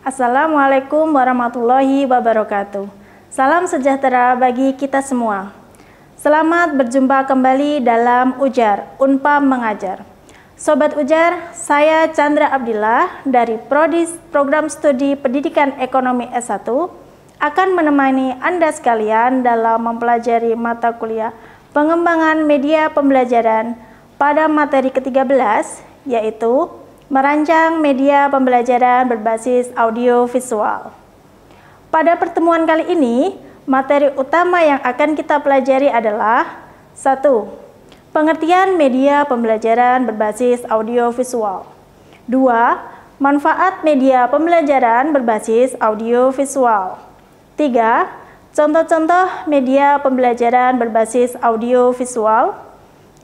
Assalamualaikum warahmatullahi wabarakatuh. Salam sejahtera bagi kita semua. Selamat berjumpa kembali dalam Ujar, Unpam Mengajar. Sobat Ujar, saya Chandra Abdillah dari Prodi Program Studi Pendidikan Ekonomi S1 akan menemani Anda sekalian dalam mempelajari mata kuliah Pengembangan Media Pembelajaran pada materi ke-13, yaitu Merancang Media Pembelajaran Berbasis Audio Visual. Pada pertemuan kali ini, materi utama yang akan kita pelajari adalah 1. Pengertian media pembelajaran berbasis audio visual. 2. Manfaat media pembelajaran berbasis audio visual. 3. Contoh-contoh media pembelajaran berbasis audio visual.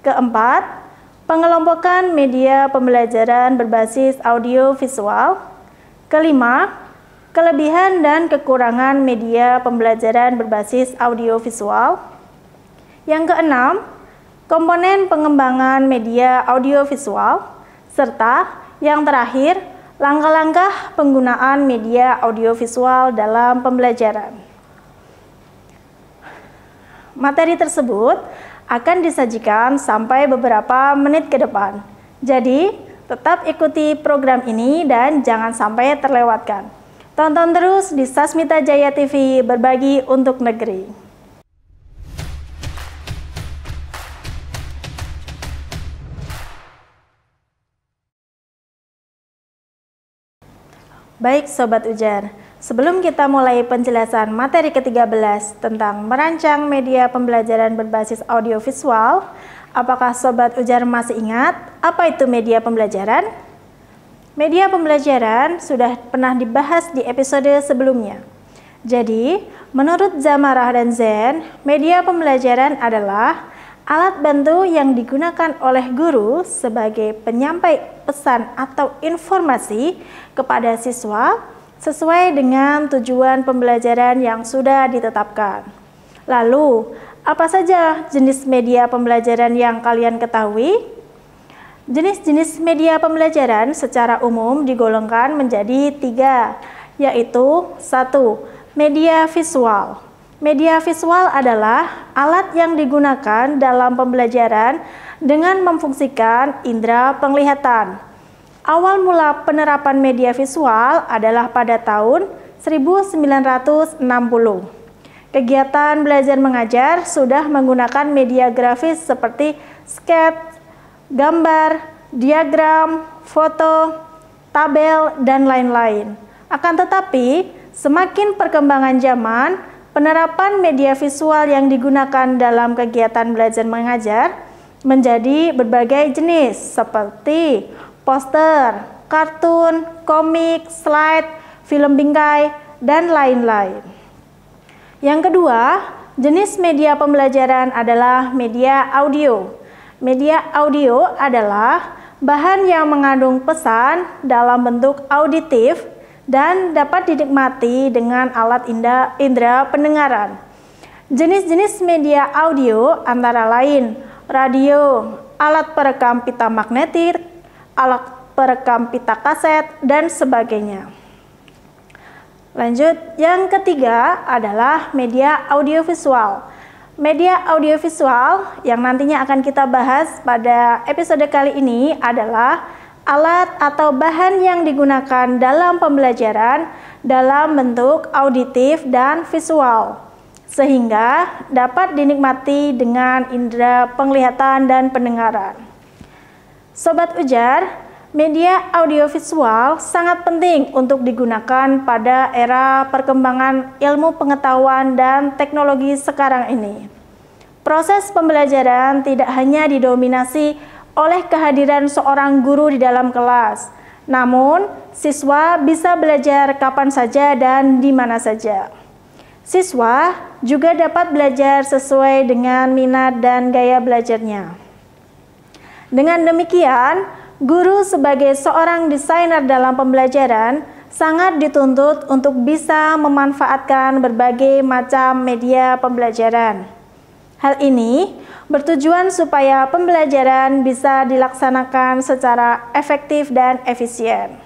Keempat, pengelompokan media pembelajaran berbasis audio visual. Kelima, kelebihan dan kekurangan media pembelajaran berbasis audio visual. Yang keenam, komponen pengembangan media audio visual. Serta yang terakhir, langkah-langkah penggunaan media audio visual dalam pembelajaran. Materi tersebut akan disajikan sampai beberapa menit ke depan. Jadi, tetap ikuti program ini dan jangan sampai terlewatkan. Tonton terus di Sasmita Jaya TV, berbagi untuk negeri. Baik Sobat Ujar, sebelum kita mulai penjelasan materi ke-13 tentang merancang media pembelajaran berbasis audiovisual, apakah Sobat Ujar masih ingat apa itu media pembelajaran? Media pembelajaran sudah pernah dibahas di episode sebelumnya. Jadi, menurut Zamarah dan Zen, media pembelajaran adalah alat bantu yang digunakan oleh guru sebagai penyampai pesan atau informasi kepada siswa sesuai dengan tujuan pembelajaran yang sudah ditetapkan. Lalu, apa saja jenis media pembelajaran yang kalian ketahui? Jenis-jenis media pembelajaran secara umum digolongkan menjadi 3, yaitu 1. Media visual. Media visual adalah alat yang digunakan dalam pembelajaran dengan memfungsikan indera penglihatan. Awal mula penerapan media visual adalah pada tahun 1960. Kegiatan belajar mengajar sudah menggunakan media grafis seperti skets, gambar, diagram, foto, tabel, dan lain-lain. Akan tetapi, semakin perkembangan zaman, penerapan media visual yang digunakan dalam kegiatan belajar mengajar menjadi berbagai jenis seperti poster, kartun, komik, slide, film bingkai, dan lain-lain. Yang kedua, jenis media pembelajaran adalah media audio. Media audio adalah bahan yang mengandung pesan dalam bentuk auditif dan dapat dinikmati dengan alat indera pendengaran. Jenis-jenis media audio antara lain radio, alat perekam pita magnetik, alat perekam pita kaset, dan sebagainya. Lanjut, yang ketiga adalah media audiovisual. Media audiovisual yang nantinya akan kita bahas pada episode kali ini adalah alat atau bahan yang digunakan dalam pembelajaran dalam bentuk auditif dan visual, sehingga dapat dinikmati dengan indera penglihatan dan pendengaran. Sobat Ujar, media audiovisual sangat penting untuk digunakan pada era perkembangan ilmu pengetahuan dan teknologi sekarang ini. Proses pembelajaran tidak hanya didominasi oleh kehadiran seorang guru di dalam kelas, namun siswa bisa belajar kapan saja dan di mana saja. Siswa juga dapat belajar sesuai dengan minat dan gaya belajarnya. Dengan demikian, guru sebagai seorang desainer dalam pembelajaran sangat dituntut untuk bisa memanfaatkan berbagai macam media pembelajaran. Hal ini bertujuan supaya pembelajaran bisa dilaksanakan secara efektif dan efisien.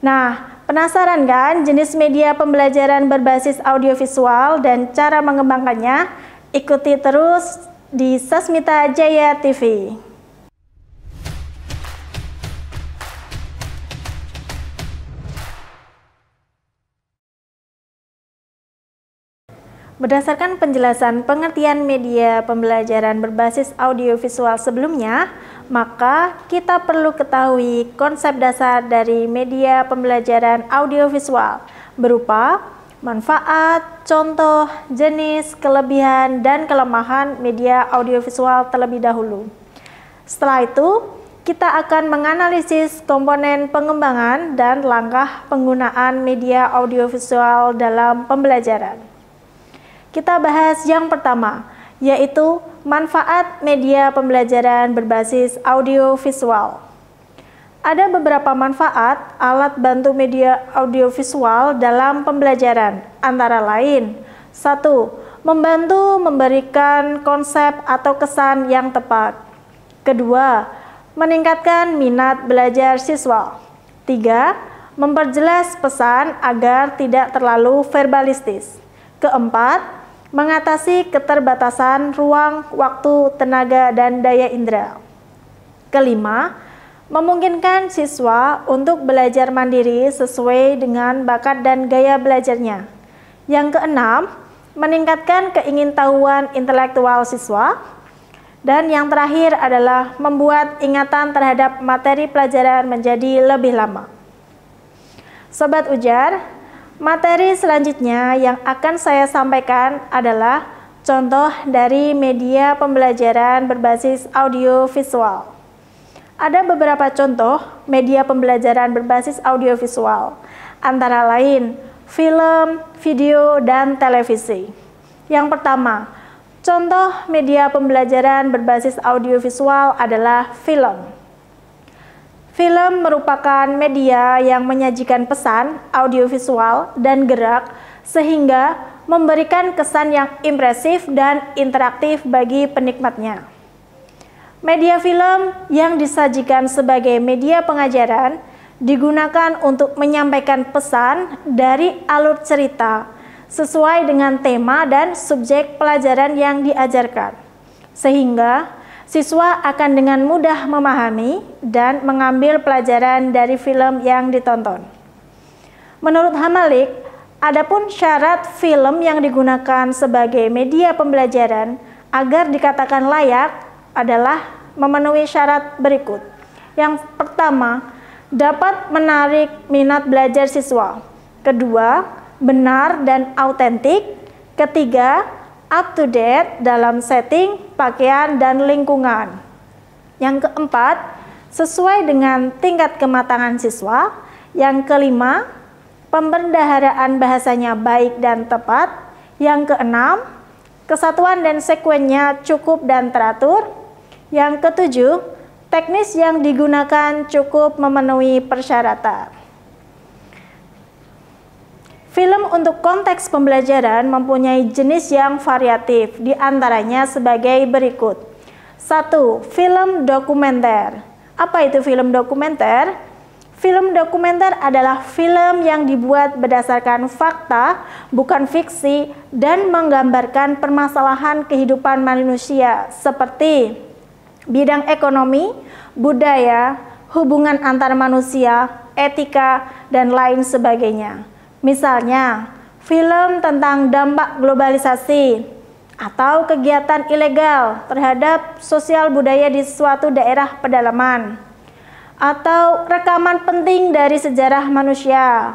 Nah, Penasaran kan jenis media pembelajaran berbasis audiovisual dan cara mengembangkannya? Ikuti terus di Sasmita Jaya TV. Berdasarkan penjelasan pengertian media pembelajaran berbasis audiovisual sebelumnya, maka kita perlu ketahui konsep dasar dari media pembelajaran audiovisual berupa manfaat, contoh, jenis, kelebihan, dan kelemahan media audiovisual terlebih dahulu. Setelah itu, kita akan menganalisis komponen pengembangan dan langkah penggunaan media audiovisual dalam pembelajaran. Kita bahas yang pertama, yaitu manfaat media pembelajaran berbasis audiovisual. Ada beberapa manfaat alat bantu media audiovisual dalam pembelajaran, antara lain: 1. Membantu memberikan konsep atau kesan yang tepat. 2. Meningkatkan minat belajar siswa. 3. Memperjelas pesan agar tidak terlalu verbalistis. 4. Mengatasi keterbatasan ruang, waktu, tenaga, dan daya indera. 5. Memungkinkan siswa untuk belajar mandiri sesuai dengan bakat dan gaya belajarnya. Yang 6. Meningkatkan keingintahuan intelektual siswa. Dan yang terakhir adalah membuat ingatan terhadap materi pelajaran menjadi lebih lama. Sobat Ujar, materi selanjutnya yang akan saya sampaikan adalah contoh dari media pembelajaran berbasis audiovisual. Ada beberapa contoh media pembelajaran berbasis audiovisual, antara lain film, video, dan televisi. Yang pertama, contoh media pembelajaran berbasis audiovisual adalah film. Film merupakan media yang menyajikan pesan, audiovisual, dan gerak sehingga memberikan kesan yang impresif dan interaktif bagi penikmatnya. Media film yang disajikan sebagai media pengajaran digunakan untuk menyampaikan pesan dari alur cerita sesuai dengan tema dan subjek pelajaran yang diajarkan, sehingga siswa akan dengan mudah memahami dan mengambil pelajaran dari film yang ditonton. Menurut Hamalik, adapun syarat film yang digunakan sebagai media pembelajaran agar dikatakan layak adalah memenuhi syarat berikut. Yang pertama, dapat menarik minat belajar siswa. Kedua, benar dan autentik. Ketiga, up to date dalam setting, pakaian, dan lingkungan. Yang keempat, sesuai dengan tingkat kematangan siswa. Yang kelima, pembendaharaan bahasanya baik dan tepat. Yang keenam, kesatuan dan sekuennya cukup dan teratur. Yang ketujuh, teknis yang digunakan cukup memenuhi persyaratan. Film untuk konteks pembelajaran mempunyai jenis yang variatif, di antaranya sebagai berikut. 1. Film dokumenter. Apa itu film dokumenter? Film dokumenter adalah film yang dibuat berdasarkan fakta, bukan fiksi, dan menggambarkan permasalahan kehidupan manusia seperti bidang ekonomi, budaya, hubungan antar manusia, etika, dan lain sebagainya. Misalnya, film tentang dampak globalisasi atau kegiatan ilegal terhadap sosial budaya di suatu daerah pedalaman, atau rekaman penting dari sejarah manusia,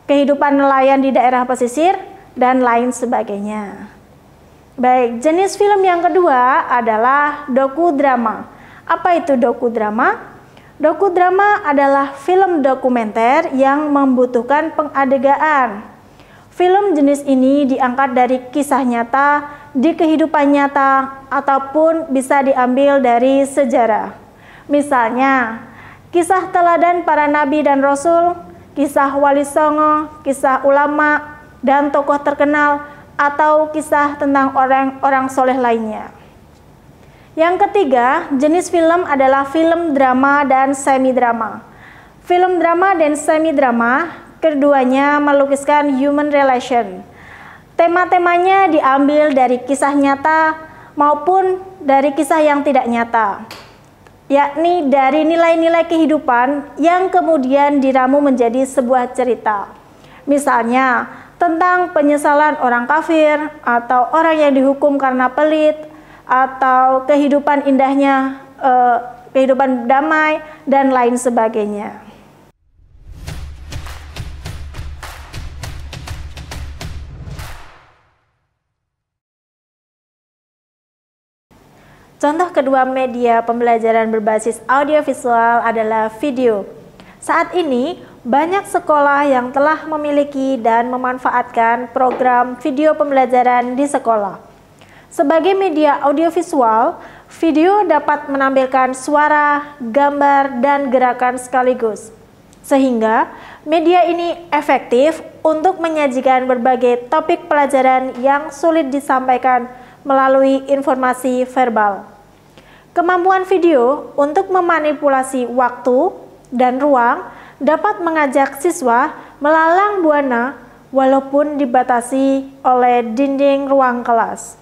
kehidupan nelayan di daerah pesisir, dan lain sebagainya. Baik, jenis film yang kedua adalah dokudrama. Apa itu dokudrama? Dokudrama adalah film dokumenter yang membutuhkan pengadegaan. Film jenis ini diangkat dari kisah nyata di kehidupan nyata ataupun bisa diambil dari sejarah. Misalnya, kisah teladan para nabi dan rasul, kisah wali songo, kisah ulama, dan tokoh terkenal, atau kisah tentang orang-orang soleh lainnya. Yang ketiga, jenis film adalah film drama dan semi-drama. Film drama dan semi-drama Keduanya melukiskan human relation. Tema-temanya diambil dari kisah nyata maupun dari kisah yang tidak nyata, yakni dari nilai-nilai kehidupan yang kemudian diramu menjadi sebuah cerita. Misalnya, tentang penyesalan orang kafir, atau orang yang dihukum karena pelit, atau kehidupan indahnya, kehidupan damai, dan lain sebagainya. Contoh kedua media pembelajaran berbasis audiovisual adalah video. Saat ini, banyak sekolah yang telah memiliki dan memanfaatkan program video pembelajaran di sekolah. Sebagai media audiovisual, video dapat menampilkan suara, gambar, dan gerakan sekaligus. Sehingga, media ini efektif untuk menyajikan berbagai topik pelajaran yang sulit disampaikan melalui informasi verbal. Kemampuan video untuk memanipulasi waktu dan ruang dapat mengajak siswa melalang buana walaupun dibatasi oleh dinding ruang kelas.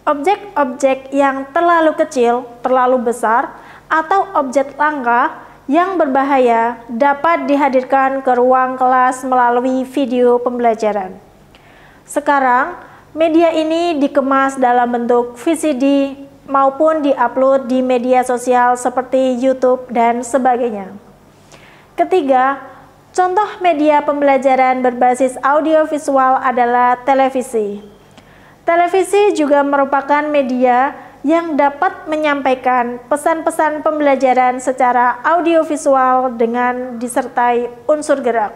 Objek-objek yang terlalu kecil, terlalu besar, atau objek langka yang berbahaya dapat dihadirkan ke ruang kelas melalui video pembelajaran. Sekarang, media ini dikemas dalam bentuk VCD maupun diupload di media sosial seperti YouTube dan sebagainya. Ketiga, contoh media pembelajaran berbasis audiovisual adalah televisi. Televisi juga merupakan media yang dapat menyampaikan pesan-pesan pembelajaran secara audiovisual dengan disertai unsur gerak.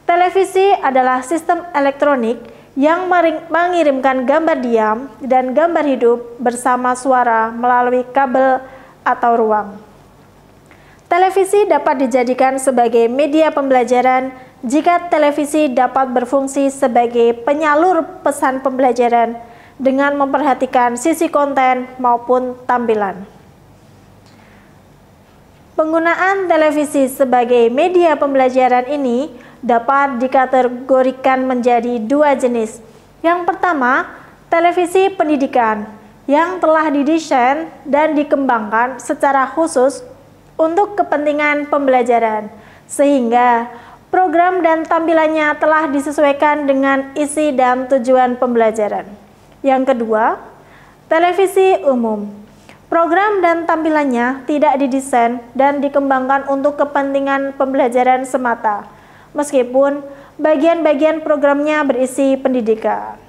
Televisi adalah sistem elektronik yang mengirimkan gambar diam dan gambar hidup bersama suara melalui kabel atau ruang. Televisi dapat dijadikan sebagai media pembelajaran jika televisi dapat berfungsi sebagai penyalur pesan pembelajaran dengan memperhatikan sisi konten maupun tampilan. Penggunaan televisi sebagai media pembelajaran ini dapat dikategorikan menjadi dua jenis. Yang pertama, televisi pendidikan yang telah didesain dan dikembangkan secara khusus untuk kepentingan pembelajaran, sehingga program dan tampilannya telah disesuaikan dengan isi dan tujuan pembelajaran. Yang kedua, televisi umum. Program dan tampilannya tidak didesain dan dikembangkan untuk kepentingan pembelajaran semata, meskipun bagian-bagian programnya berisi pendidikan.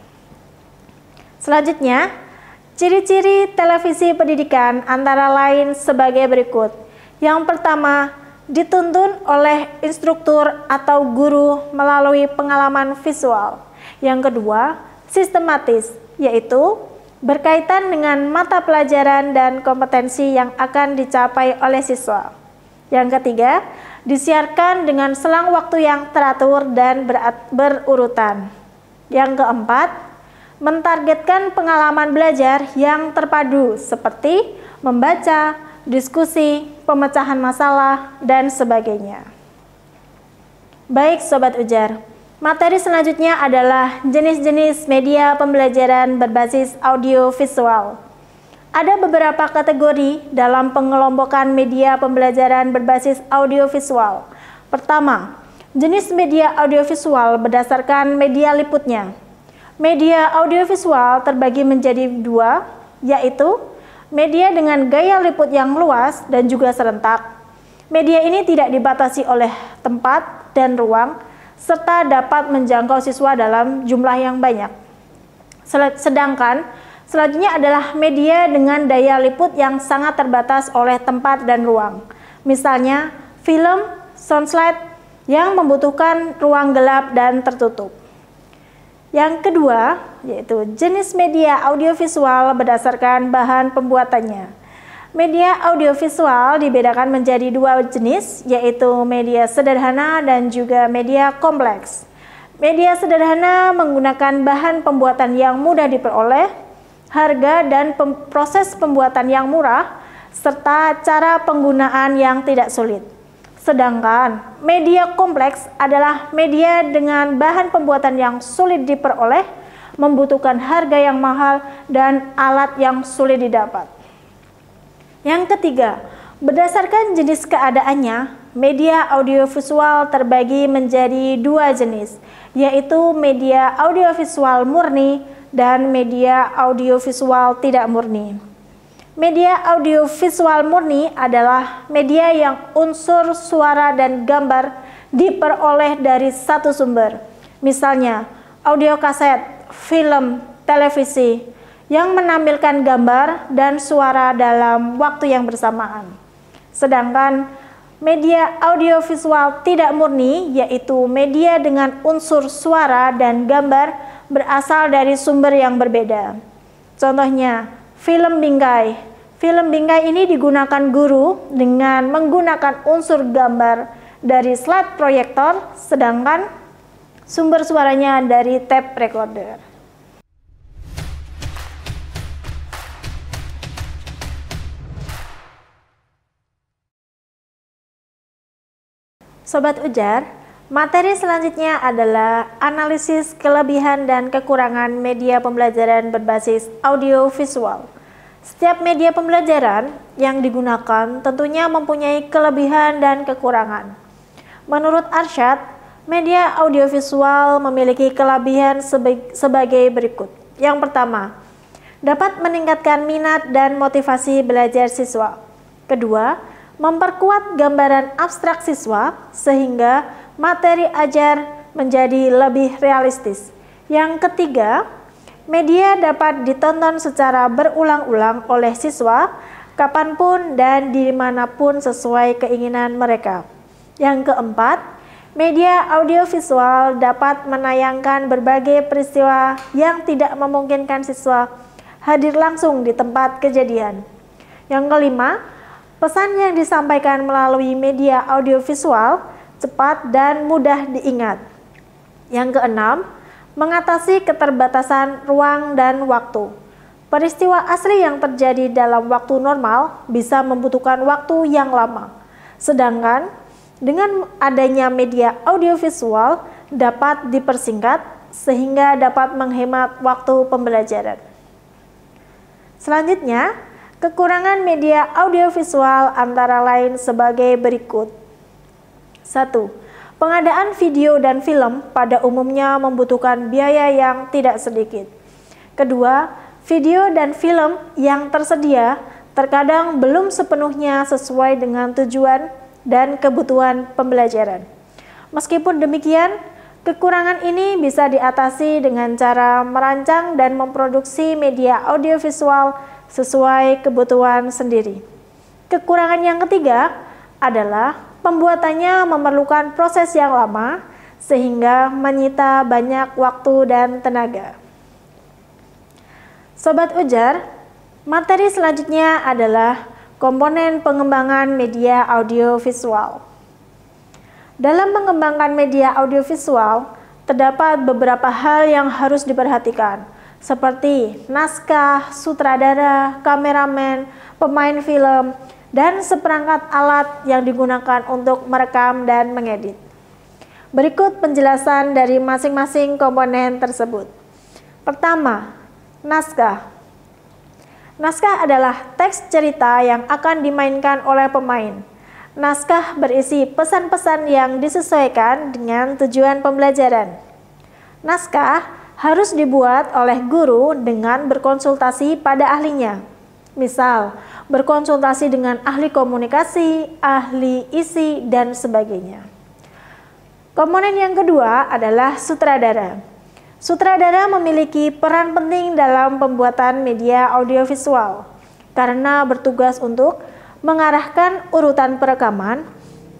Selanjutnya, ciri-ciri televisi pendidikan antara lain sebagai berikut. Yang pertama, dituntun oleh instruktur atau guru melalui pengalaman visual. Yang kedua, sistematis, yaitu berkaitan dengan mata pelajaran dan kompetensi yang akan dicapai oleh siswa. Yang ketiga, disiarkan dengan selang waktu yang teratur dan berurutan. Yang keempat, mentargetkan pengalaman belajar yang terpadu seperti membaca, diskusi, pemecahan masalah, dan sebagainya. Baik Sobat Ujar, materi selanjutnya adalah jenis-jenis media pembelajaran berbasis audio visual. Ada beberapa kategori dalam pengelompokan media pembelajaran berbasis audiovisual. Pertama, jenis media audiovisual berdasarkan media liputnya. Media audiovisual terbagi menjadi dua, yaitu media dengan gaya liput yang luas dan juga serentak. Media ini tidak dibatasi oleh tempat dan ruang, serta dapat menjangkau siswa dalam jumlah yang banyak. Sedangkan selanjutnya adalah media dengan daya liput yang sangat terbatas oleh tempat dan ruang. Misalnya, film, soundslide yang membutuhkan ruang gelap dan tertutup. Yang kedua, yaitu jenis media audiovisual berdasarkan bahan pembuatannya. Media audiovisual dibedakan menjadi dua jenis, yaitu media sederhana dan juga media kompleks. Media sederhana menggunakan bahan pembuatan yang mudah diperoleh, harga dan proses pembuatan yang murah, serta cara penggunaan yang tidak sulit. Sedangkan media kompleks adalah media dengan bahan pembuatan yang sulit diperoleh, membutuhkan harga yang mahal, dan alat yang sulit didapat. Yang ketiga, berdasarkan jenis keadaannya, media audiovisual terbagi menjadi dua jenis, yaitu media audiovisual murni dan media audiovisual tidak murni. Media audiovisual murni adalah media yang unsur suara dan gambar diperoleh dari satu sumber. Misalnya, audio kaset, film, televisi yang menampilkan gambar dan suara dalam waktu yang bersamaan. Sedangkan media audiovisual tidak murni yaitu media dengan unsur suara dan gambar berasal dari sumber yang berbeda. Contohnya, film bingkai. Film bingkai ini digunakan guru dengan menggunakan unsur gambar dari slide proyektor, sedangkan sumber suaranya dari tape recorder. Sobat Ujar, materi selanjutnya adalah analisis kelebihan dan kekurangan media pembelajaran berbasis audiovisual. Setiap media pembelajaran yang digunakan tentunya mempunyai kelebihan dan kekurangan. Menurut Arsyad, media audiovisual memiliki kelebihan sebagai berikut. Yang pertama, dapat meningkatkan minat dan motivasi belajar siswa. Kedua, memperkuat gambaran abstrak siswa sehingga materi ajar menjadi lebih realistis. Yang ketiga, media dapat ditonton secara berulang-ulang oleh siswa kapanpun dan dimanapun sesuai keinginan mereka. Yang keempat, media audiovisual dapat menayangkan berbagai peristiwa yang tidak memungkinkan siswa hadir langsung di tempat kejadian. Yang kelima, pesan yang disampaikan melalui media audiovisual cepat dan mudah diingat. Yang keenam, mengatasi keterbatasan ruang dan waktu. Peristiwa asli yang terjadi dalam waktu normal bisa membutuhkan waktu yang lama. Sedangkan dengan adanya media audiovisual dapat dipersingkat sehingga dapat menghemat waktu pembelajaran. Selanjutnya, kekurangan media audiovisual antara lain sebagai berikut. 1. Pengadaan video dan film pada umumnya membutuhkan biaya yang tidak sedikit. Kedua, video dan film yang tersedia terkadang belum sepenuhnya sesuai dengan tujuan dan kebutuhan pembelajaran. Meskipun demikian, kekurangan ini bisa diatasi dengan cara merancang dan memproduksi media audiovisual sesuai kebutuhan sendiri. Kekurangan yang ketiga adalah pembuatannya memerlukan proses yang lama sehingga menyita banyak waktu dan tenaga. Sobat Ujar, materi selanjutnya adalah komponen pengembangan media audiovisual. Dalam mengembangkan media audiovisual, terdapat beberapa hal yang harus diperhatikan, seperti naskah, sutradara, kameramen, pemain film, dan seperangkat alat yang digunakan untuk merekam dan mengedit. Berikut penjelasan dari masing-masing komponen tersebut. Pertama, naskah. Naskah adalah teks cerita yang akan dimainkan oleh pemain. Naskah berisi pesan-pesan yang disesuaikan dengan tujuan pembelajaran. Naskah harus dibuat oleh guru dengan berkonsultasi pada ahlinya. Misal, berkonsultasi dengan ahli komunikasi, ahli isi, dan sebagainya. Komponen yang kedua adalah sutradara. Sutradara memiliki peran penting dalam pembuatan media audiovisual karena bertugas untuk mengarahkan urutan perekaman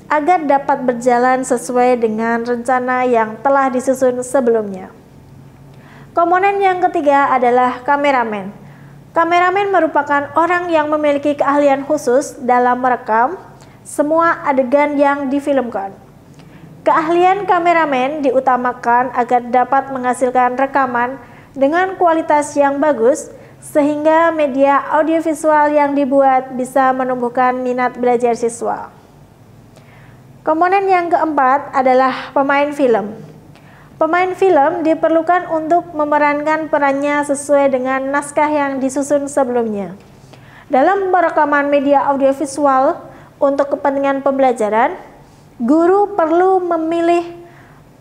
agar dapat berjalan sesuai dengan rencana yang telah disusun sebelumnya. Komponen yang ketiga adalah kameramen. Kameramen merupakan orang yang memiliki keahlian khusus dalam merekam semua adegan yang difilmkan. Keahlian kameramen diutamakan agar dapat menghasilkan rekaman dengan kualitas yang bagus sehingga media audiovisual yang dibuat bisa menumbuhkan minat belajar siswa. Komponen yang keempat adalah pemain film. Pemain film diperlukan untuk memerankan perannya sesuai dengan naskah yang disusun sebelumnya. Dalam perekaman media audiovisual untuk kepentingan pembelajaran, guru perlu memilih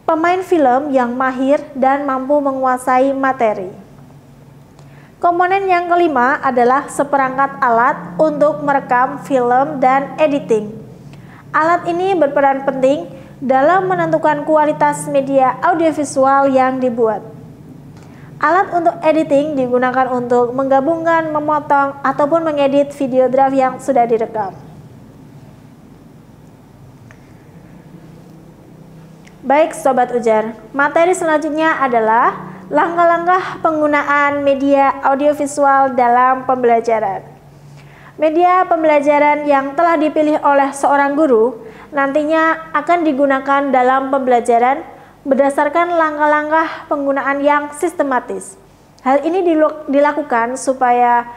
pemain film yang mahir dan mampu menguasai materi. Komponen yang kelima adalah seperangkat alat untuk merekam film dan editing. Alat ini berperan penting dalam menentukan kualitas media audiovisual yang dibuat. Alat untuk editing digunakan untuk menggabungkan, memotong, ataupun mengedit video draft yang sudah direkam. Baik Sobat Ujar, materi selanjutnya adalah langkah-langkah penggunaan media audiovisual dalam pembelajaran. Media pembelajaran yang telah dipilih oleh seorang guru nantinya akan digunakan dalam pembelajaran berdasarkan langkah-langkah penggunaan yang sistematis. Hal ini dilakukan supaya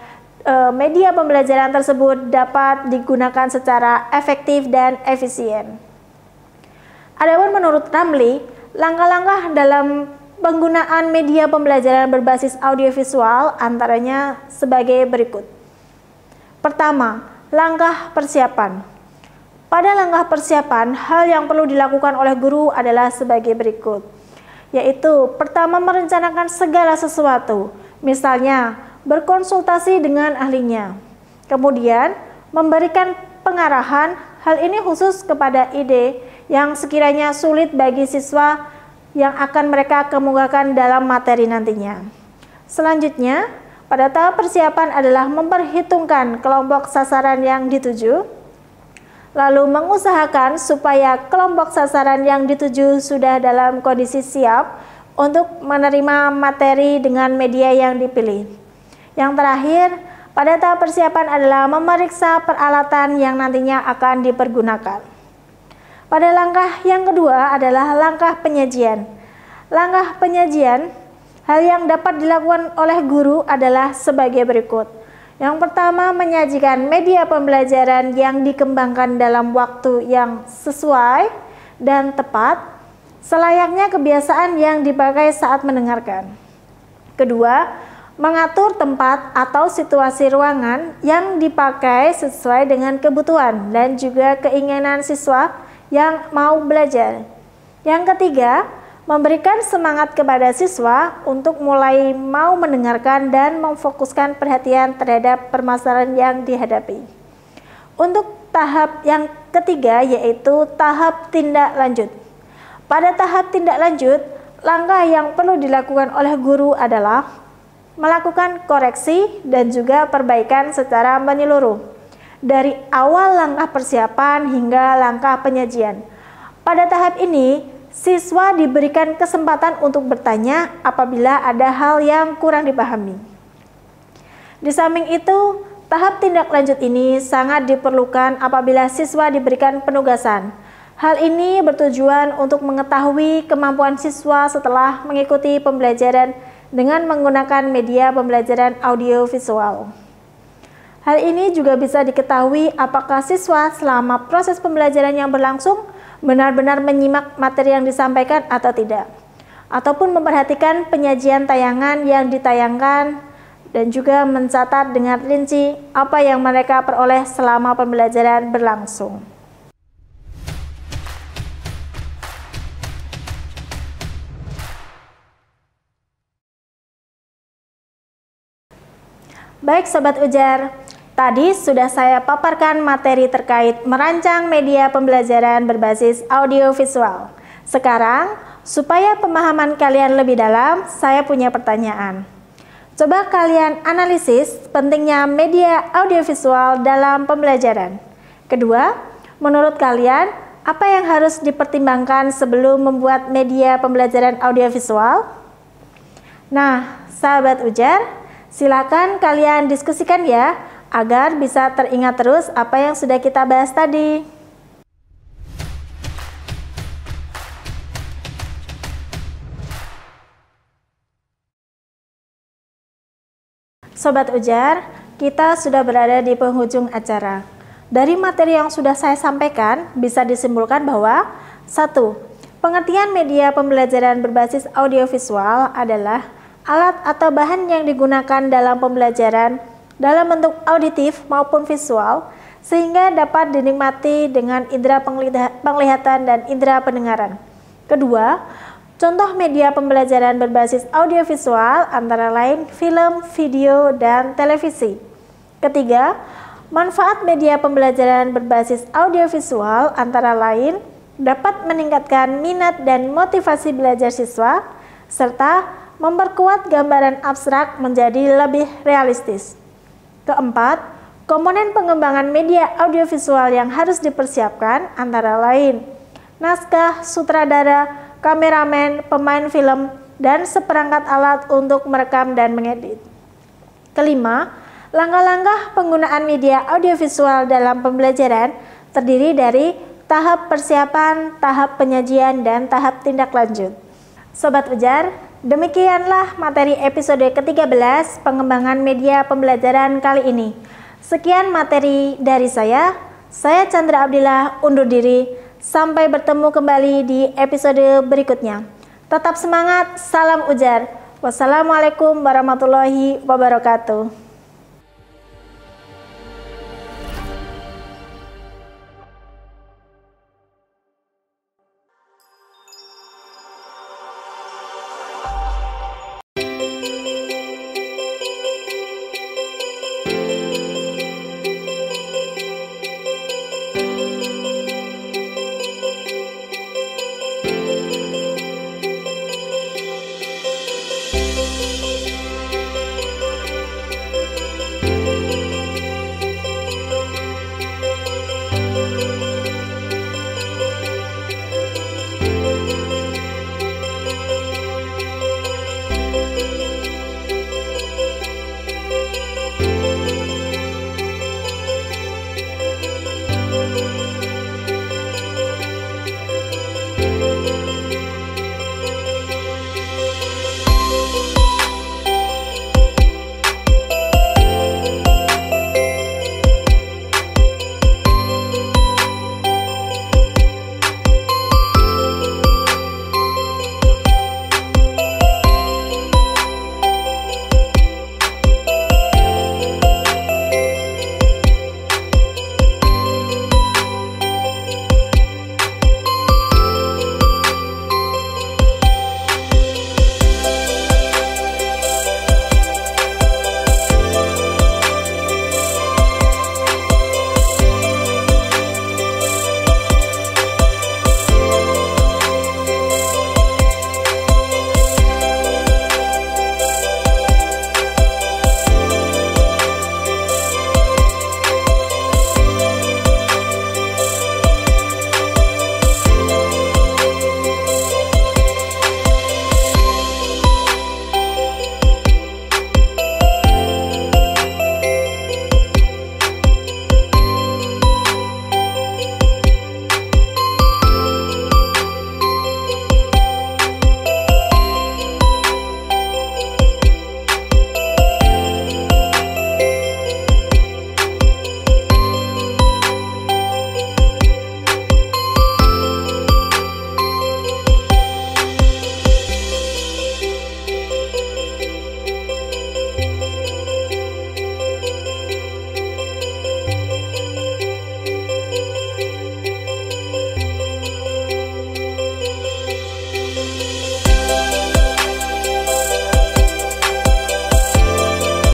media pembelajaran tersebut dapat digunakan secara efektif dan efisien. Adapun menurut Ramli, langkah-langkah dalam penggunaan media pembelajaran berbasis audiovisual antaranya sebagai berikut. Pertama, langkah persiapan. Pada langkah persiapan, hal yang perlu dilakukan oleh guru adalah sebagai berikut, yaitu pertama merencanakan segala sesuatu, misalnya berkonsultasi dengan ahlinya. Kemudian, memberikan pengarahan, hal ini khusus kepada ide yang sekiranya sulit bagi siswa yang akan mereka kemukakan dalam materi nantinya. Selanjutnya, pada tahap persiapan adalah memperhitungkan kelompok sasaran yang dituju, lalu mengusahakan supaya kelompok sasaran yang dituju sudah dalam kondisi siap untuk menerima materi dengan media yang dipilih. Yang terakhir, pada tahap persiapan adalah memeriksa peralatan yang nantinya akan dipergunakan. Pada langkah yang kedua adalah langkah penyajian. Langkah penyajian, hal yang dapat dilakukan oleh guru adalah sebagai berikut. Yang pertama, menyajikan media pembelajaran yang dikembangkan dalam waktu yang sesuai dan tepat, selayaknya kebiasaan yang dipakai saat mendengarkan. Kedua, mengatur tempat atau situasi ruangan yang dipakai sesuai dengan kebutuhan dan juga keinginan siswa yang mau belajar. Yang ketiga, memberikan semangat kepada siswa untuk mulai mau mendengarkan dan memfokuskan perhatian terhadap permasalahan yang dihadapi. Untuk tahap yang ketiga yaitu tahap tindak lanjut. Pada tahap tindak lanjut, langkah yang perlu dilakukan oleh guru adalah melakukan koreksi dan juga perbaikan secara menyeluruh, dari awal langkah persiapan hingga langkah penyajian. Pada tahap ini, siswa diberikan kesempatan untuk bertanya apabila ada hal yang kurang dipahami. Di samping itu, tahap tindak lanjut ini sangat diperlukan apabila siswa diberikan penugasan. Hal ini bertujuan untuk mengetahui kemampuan siswa setelah mengikuti pembelajaran dengan menggunakan media pembelajaran audiovisual. Hal ini juga bisa diketahui apakah siswa selama proses pembelajaran yang berlangsung benar-benar menyimak materi yang disampaikan atau tidak, ataupun memperhatikan penyajian tayangan yang ditayangkan dan juga mencatat dengan rinci apa yang mereka peroleh selama pembelajaran berlangsung. Baik Sobat Ujar, tadi sudah saya paparkan materi terkait merancang media pembelajaran berbasis audiovisual. Sekarang, supaya pemahaman kalian lebih dalam, saya punya pertanyaan. Coba kalian analisis pentingnya media audiovisual dalam pembelajaran. Kedua, menurut kalian, apa yang harus dipertimbangkan sebelum membuat media pembelajaran audiovisual? Nah, sahabat Ujar, silakan kalian diskusikan ya, agar bisa teringat terus apa yang sudah kita bahas tadi. Sobat Ujar, kita sudah berada di penghujung acara. Dari materi yang sudah saya sampaikan, bisa disimpulkan bahwa 1. Pengertian media pembelajaran berbasis audiovisual adalah alat atau bahan yang digunakan dalam pembelajaran dalam bentuk auditif maupun visual, sehingga dapat dinikmati dengan indera penglihatan dan indera pendengaran. Kedua, contoh media pembelajaran berbasis audiovisual antara lain film, video, dan televisi. Ketiga, manfaat media pembelajaran berbasis audiovisual antara lain dapat meningkatkan minat dan motivasi belajar siswa, serta memperkuat gambaran abstrak menjadi lebih realistis. Keempat, komponen pengembangan media audiovisual yang harus dipersiapkan antara lain naskah, sutradara, kameramen, pemain film, dan seperangkat alat untuk merekam dan mengedit. Kelima, langkah-langkah penggunaan media audiovisual dalam pembelajaran terdiri dari tahap persiapan, tahap penyajian, dan tahap tindak lanjut. Sobat Ujar, demikianlah materi episode ke-13 pengembangan media pembelajaran kali ini. Sekian materi dari saya Chandra Abdillah undur diri. Sampai bertemu kembali di episode berikutnya. Tetap semangat, salam Ujar. Wassalamualaikum warahmatullahi wabarakatuh.